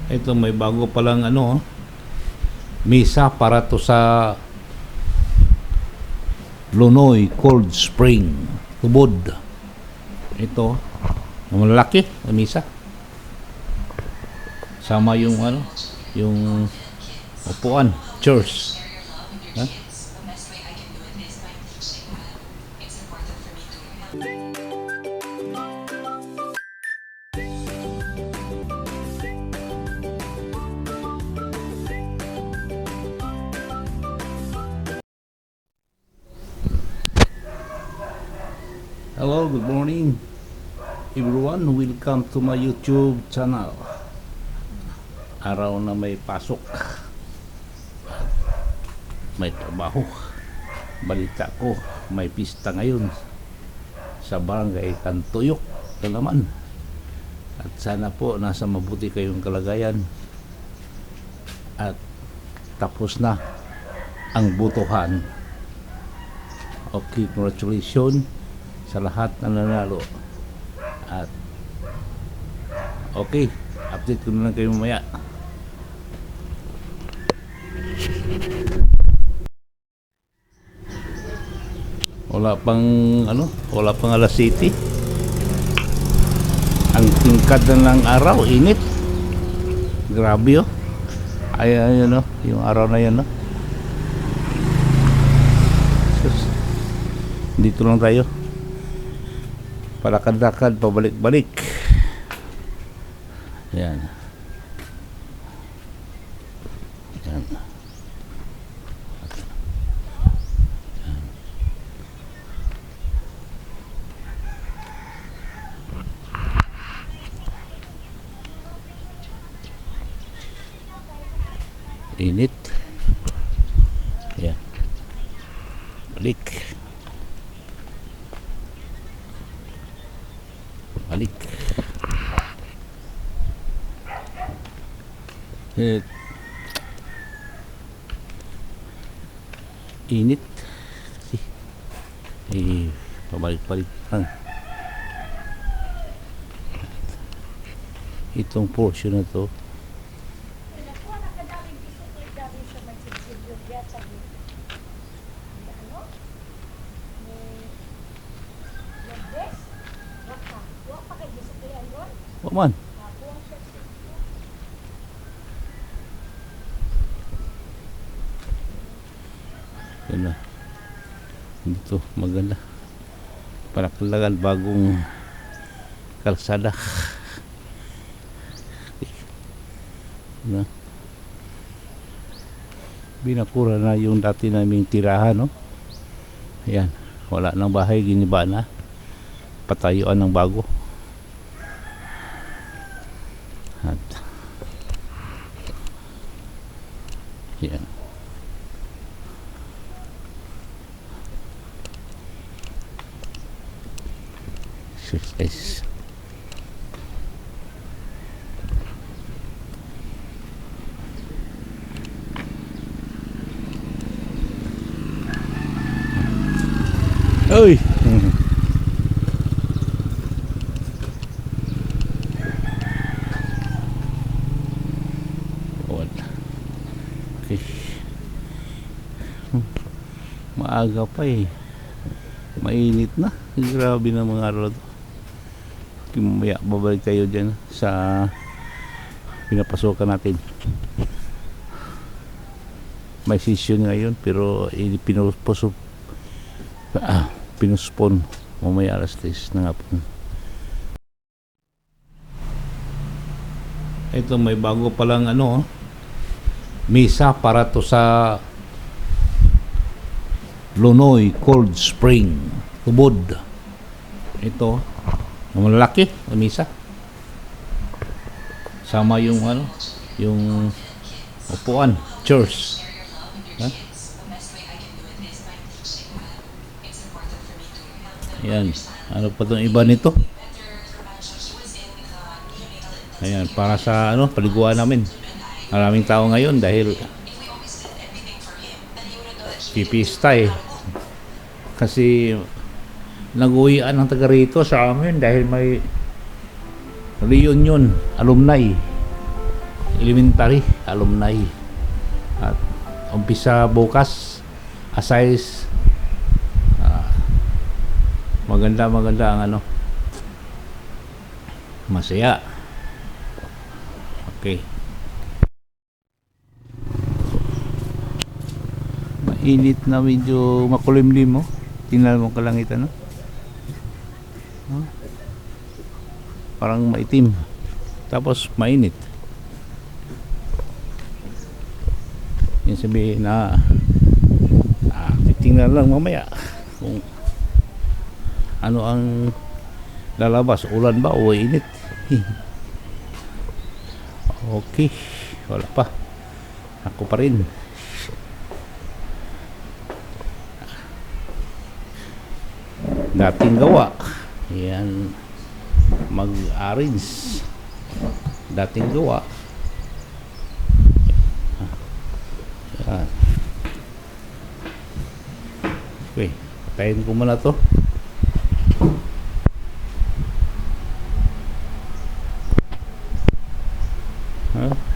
Ito may bago palang misa para to sa Lunoy Cold Spring Tubod. Ito malaki na misa. Sama yung yung upuan, chairs. Ha? Hello, good morning everyone. Welcome to my YouTube channel. Araw na may pasok, may trabaho. Balita ko, may pista ngayon sa barangay Kantuyok na naman. At sana po nasa mabuti kayong kalagayan at tapos na ang butuhan. Okay, congratulations sa lahat na nanalo. At okay, update ko na lang kayo mamaya. Wala pang alas 7. Ang tingkad na ng araw, init. Grabe ayun yung araw na yan dito lang tayo, palakad-lakad, pabalik-balik. Yan. Yan. Init. Yan. Balik. Balik. Init. Pabalik-balik lang. Itong portion na to man. Yan na. Dito maganda. Palakalagan bagong kalsada. Na. Binakura na yung dati naming tirahan, Ayan. Wala nang bahay, giniba na. Patayuan ng bago. At yan. Exercise. Oy. Okay. Maaga pa mainit na. Grabe na mga araw to. Mamaya babalik tayo dyan sa pinapasokan natin. May session ngayon pero pinuspon mamaya alas 10 na nga po. Ito may bago palang misa para to sa Lunoy Cold Spring Tubod. Ito malaki na misa. Sama yung yung upuan, chairs. Ha? Yan. Ano pa itong iba nito? Ayan, para sa paliguan namin. Maraming tao ngayon dahil pipista kasi nag-uwian ng taga rito sa amin dahil may reunion alumni. elementary alumni. At umpisa bukas aside maganda ang ano, masaya. Okay, mainit na, medyo makulimlim mo. Tingnan mo kalangitan, no? Parang maitim tapos mainit. Yung sabihin na titingnan lang mamaya kung ano ang lalabas, ulan ba o init. Okay, wala pa, ako pa rin. Dating gawa yan, mag-arrange dating gawa. Yan. Okay, tayin ko muna to. Huh?